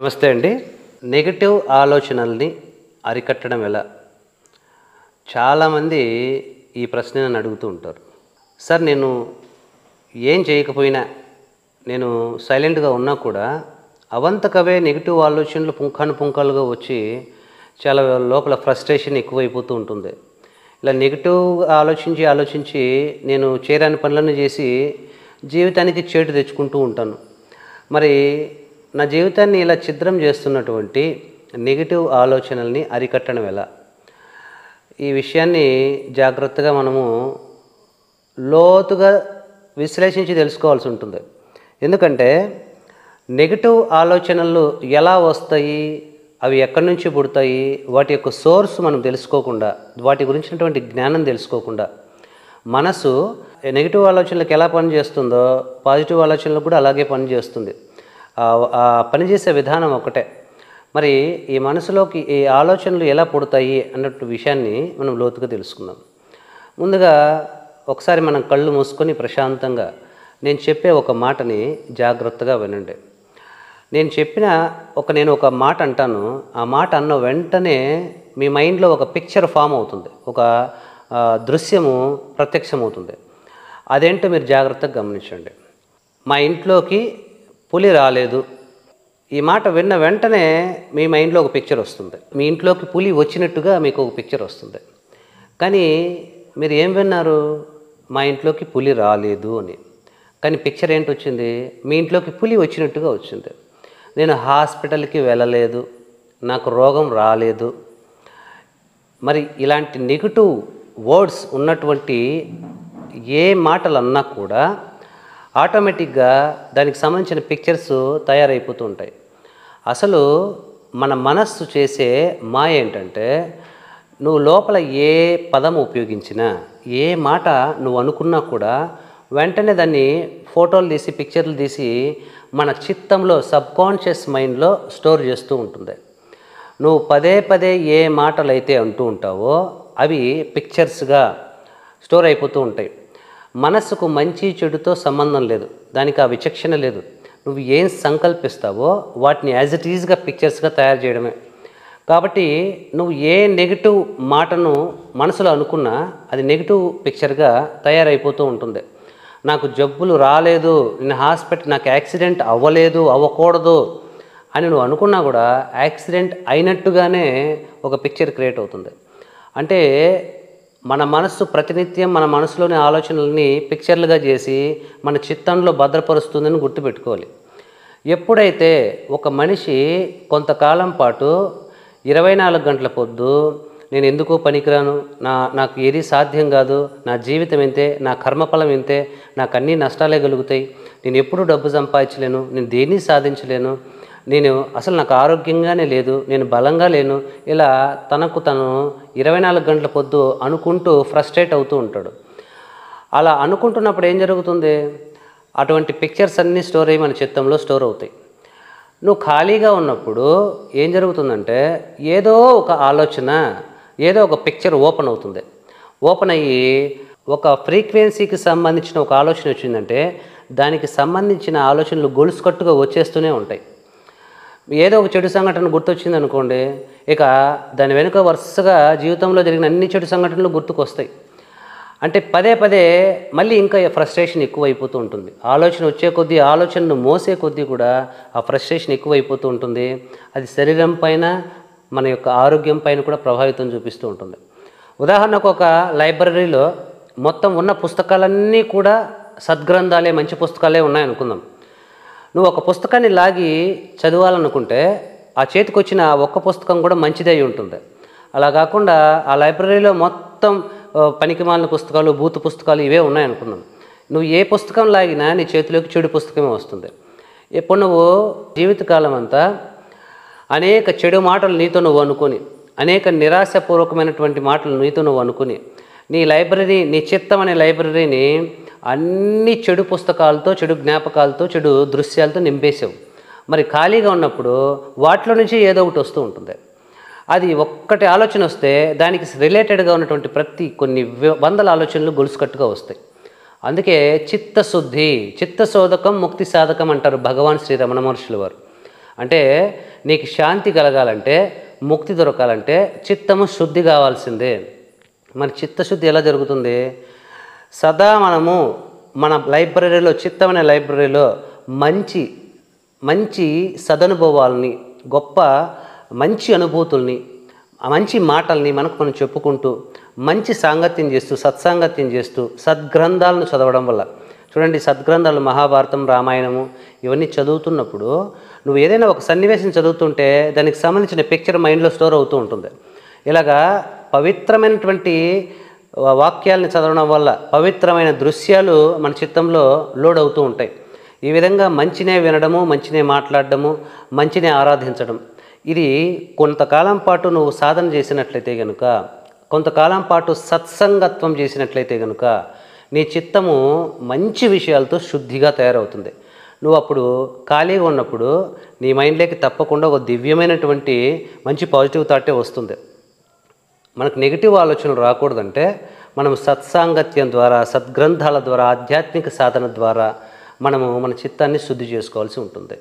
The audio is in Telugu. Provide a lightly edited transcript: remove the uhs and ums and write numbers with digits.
నమస్తే అండి. నెగెటివ్ ఆలోచనల్ని అరికట్టడం ఎలా? చాలామంది ఈ ప్రశ్న నన్ను అడుగుతూ ఉంటారు. సార్, నేను ఏం చేయకపోయినా, నేను సైలెంట్గా ఉన్నా కూడా అవంతకవే నెగటివ్ ఆలోచనలు పుంఖానుపుంఖాలుగా వచ్చి చాలా లోపల ఫ్రస్ట్రేషన్ ఎక్కువైపోతూ ఉంటుంది. ఇలా నెగటివ్ ఆలోచించి నేను చేయరాని పనులను చేసి జీవితానికి చేటు తెచ్చుకుంటూ ఉంటాను. మరి నా జీవితాన్ని ఇలా ఛిద్రం చేస్తున్నటువంటి నెగటివ్ ఆలోచనల్ని అరికట్టడం ఎలా? ఈ విషయాన్ని జాగ్రత్తగా మనము లోతుగా విశ్లేషించి తెలుసుకోవాల్సి ఉంటుంది. ఎందుకంటే నెగటివ్ ఆలోచనలు ఎలా వస్తాయి, అవి ఎక్కడి నుంచి పుడతాయి, వాటి యొక్క సోర్స్ మనం తెలుసుకోకుండా, వాటి గురించినటువంటి జ్ఞానం తెలుసుకోకుండా మనసు నెగిటివ్ ఆలోచనలకు ఎలా పనిచేస్తుందో పాజిటివ్ ఆలోచనలకు కూడా అలాగే పనిచేస్తుంది. పనిచేసే విధానం ఒకటే. మరి ఈ మనసులోకి ఈ ఆలోచనలు ఎలా పుడతాయి అన్నట్టు విషయాన్ని మనం లోతుగా తెలుసుకుందాం. ముందుగా ఒకసారి మనం కళ్ళు మూసుకొని ప్రశాంతంగా నేను చెప్పే ఒక మాటని జాగ్రత్తగా వినండి. నేను ఒక మాట అంటాను. ఆ మాట అన్న వెంటనే మీ మైండ్లో ఒక పిక్చర్ ఫామ్ అవుతుంది, ఒక దృశ్యము ప్రత్యక్షమవుతుంది. అదేంటో మీరు జాగ్రత్తగా గమనించండి. మా ఇంట్లోకి పులి రాలేదు. ఈ మాట విన్న వెంటనే మీ మైండ్లో ఒక పిక్చర్ వస్తుంది. మీ ఇంట్లోకి పులి వచ్చినట్టుగా మీకు ఒక పిక్చర్ వస్తుంది. కానీ మీరు ఏం విన్నారు? మా ఇంట్లోకి పులి రాలేదు అని. కానీ పిక్చర్ ఏంటి వచ్చింది? మీ ఇంట్లోకి పులి వచ్చినట్టుగా వచ్చింది. నేను హాస్పిటల్కి వెళ్ళలేదు, నాకు రోగం రాలేదు. మరి ఇలాంటి నెగిటివ్ వర్డ్స్ ఉన్నటువంటి ఏ మాటలు అన్నా కూడా ఆటోమేటిక్గా దానికి సంబంధించిన పిక్చర్స్ తయారైపోతూ ఉంటాయి. అసలు మన మనస్సు చేసే మాయ ఏంటంటే, నువ్వు లోపల ఏ పదం ఉపయోగించినా, ఏ మాట నువ్వు అనుకున్నా కూడా వెంటనే దాన్ని ఫోటోలు తీసి పిక్చర్లు తీసి మన చిత్తంలో సబ్కాన్షియస్ మైండ్లో స్టోర్ చేస్తూ ఉంటుంది. నువ్వు పదే పదే ఏ మాటలు అయితే అంటూ ఉంటావో అవి పిక్చర్స్గా స్టోర్ అయిపోతూ ఉంటాయి. మనస్సుకు మంచి చెడుతో సంబంధం లేదు, దానికి ఆ విచక్షణ లేదు. నువ్వు ఏం సంకల్పిస్తావో వాటిని యాజ్ ఇట్ ఈజ్గా పిక్చర్స్గా తయారు చేయడమే. కాబట్టి నువ్వు ఏ నెగిటివ్ మాటను మనసులో అనుకున్నా అది నెగిటివ్ పిక్చర్గా తయారైపోతూ ఉంటుంది. నాకు జబ్బులు రాలేదు, నాకు యాక్సిడెంట్ అవ్వకూడదు అని నువ్వు అనుకున్నా కూడా యాక్సిడెంట్ అయినట్టుగానే ఒక పిక్చర్ క్రియేట్ అవుతుంది. అంటే మన మనస్సు ప్రతినిత్యం మన మనసులోని ఆలోచనల్ని పిక్చర్లుగా చేసి మన చిత్తంలో భద్రపరుస్తుందని గుర్తుపెట్టుకోవాలి. ఎప్పుడైతే ఒక మనిషి కొంతకాలం పాటు 24 గంటల పొద్దు నేను ఎందుకో పనికిరాను, నాకు ఏది సాధ్యం కాదు, నా జీవితం ఇంతే, నా కర్మఫలం ఇంతే, నాకు అన్నీ నష్టాలే కలుగుతాయి, నేను ఎప్పుడూ డబ్బు సంపాదించలేను, నేను దేన్ని సాధించలేను, నాకు ఆరోగ్యంగానే లేదు, నేను బలంగా లేను, ఇలా తనకు తను 24 గంటల పొద్దు అనుకుంటూ ఫ్రస్ట్రేట్ అవుతూ ఉంటాడు. అలా అనుకుంటున్నప్పుడు ఏం జరుగుతుంది? అటువంటి పిక్చర్స్ అన్నీ స్టోర్ అయ్యి మన చిత్తంలో స్టోర్ అవుతాయి. నువ్వు ఖాళీగా ఉన్నప్పుడు ఏం జరుగుతుందంటే ఏదో ఒక ఆలోచన, ఏదో ఒక పిక్చర్ ఓపెన్ అవుతుంది. ఓపెన్ అయ్యి ఒక ఫ్రీక్వెన్సీకి సంబంధించిన ఒక ఆలోచన వచ్చిందంటే దానికి సంబంధించిన ఆలోచనలు గొలుసుకట్టుగా వచ్చేస్తూనే ఉంటాయి. ఏదో ఒక చెడు సంఘటన గుర్తొచ్చింది అనుకోండి, ఇక దాని వెనుక వరుసగా జీవితంలో జరిగిన అన్ని చెడు సంఘటనలు గుర్తుకొస్తాయి. అంటే పదే పదే మళ్ళీ ఇంకా ఫ్రస్ట్రేషన్ ఎక్కువైపోతూ ఉంటుంది. ఆలోచన వచ్చే కొద్దీ, ఆలోచనను మోసే కొద్దీ కూడా ఆ ఫ్రస్ట్రేషన్ ఎక్కువైపోతూ ఉంటుంది. అది శరీరం పైన, మన యొక్క ఆరోగ్యం పైన కూడా ప్రభావితం చూపిస్తూ ఉంటుంది. ఉదాహరణకు ఒక లైబ్రరీలో మొత్తం ఉన్న పుస్తకాలన్నీ కూడా సద్గ్రంథాలే, మంచి పుస్తకాలే ఉన్నాయనుకుందాం. నువ్వు ఒక పుస్తకాన్ని లాగి చదవాలనుకుంటే ఆ చేతికి వచ్చిన ఒక్క పుస్తకం కూడా మంచిదై ఉంటుంది. అలా కాకుండా ఆ లైబ్రరీలో మొత్తం పనికిమాలిన పుస్తకాలు, బూతు పుస్తకాలు ఇవే ఉన్నాయనుకున్నాం. నువ్వు ఏ పుస్తకం లాగినా నీ చేతిలోకి చెడు పుస్తకమే వస్తుంది. ఇప్పుడు నువ్వు జీవితకాలం అంతా అనేక చెడు మాటలు నీతో నువ్వు అనుకొని, అనేక నిరాశపూర్వకమైనటువంటి మాటలు నీతో నువ్వు అనుకుని, నీ చిత్తం అనే లైబ్రరీని అన్ని చెడు పుస్తకాలతో, చెడు జ్ఞాపకాలతో, చెడు దృశ్యాలతో నింపేసావు. మరి ఖాళీగా ఉన్నప్పుడు వాటిలో నుంచి ఏదో ఒకటి వస్తూ ఉంటుంది. అది ఒక్కటి ఆలోచన వస్తే దానికి రిలేటెడ్గా ఉన్నటువంటి కొన్ని వందల ఆలోచనలు గొలుసుకట్టుగా వస్తాయి. అందుకే చిత్తశుద్ధి, చిత్తశోధకం ముక్తి సాధకం అంటారు భగవాన్ శ్రీ రమణ మహర్షుల వారు. అంటే నీకు శాంతి కలగాలంటే, ముక్తి దొరకాలంటే చిత్తము శుద్ధి కావాల్సిందే. మన చిత్తశుద్ధి ఎలా జరుగుతుంది? సదా మనము మన లైబ్రరీలో, చిత్తం అనే లైబ్రరీలో మంచి మంచి సదనుభవాలని, గొప్ప మంచి అనుభూతుల్ని, మంచి మాటల్ని మనకు మనం చెప్పుకుంటూ, మంచి సాంగత్యం చేస్తూ, సత్సాంగత్యం చేస్తూ, సద్గ్రంథాలను చదవడం వల్ల, చూడండి సద్గ్రంథాలు మహాభారతం, రామాయణము ఇవన్నీ చదువుతున్నప్పుడు నువ్వు ఏదైనా ఒక సన్నివేశం చదువుతుంటే దానికి సంబంధించిన పిక్చర్ మైండ్లో స్టోర్ అవుతూ ఉంటుంది. ఇలాగా పవిత్రమైనటువంటి వాక్యాలను చదవడం వల్ల పవిత్రమైన దృశ్యాలు మన చిత్తంలో లోడ్ అవుతూ ఉంటాయి. ఈ విధంగా మంచినే వినడము, మంచినే మాట్లాడడము, మంచినే ఆరాధించడం, ఇది కొంతకాలం పాటు నువ్వు సాధన చేసినట్లయితే కనుక, కొంతకాలం పాటు సత్సంగత్వం చేసినట్లయితే కనుక నీ చిత్తము మంచి విషయాలతో శుద్ధిగా తయారవుతుంది. నువ్వు అప్పుడు ఖాళీగా ఉన్నప్పుడు నీ మైండ్లోకి తప్పకుండా ఒక దివ్యమైనటువంటి మంచి పాజిటివ్ థాటే వస్తుంది. మనకు నెగిటివ్ ఆలోచనలు రాకూడదంటే మనం సత్సాంగత్యం ద్వారా, సద్గ్రంథాల ద్వారా, ఆధ్యాత్మిక సాధన ద్వారా మనము మన చిత్తాన్ని శుద్ధి చేసుకోవాల్సి ఉంటుంది.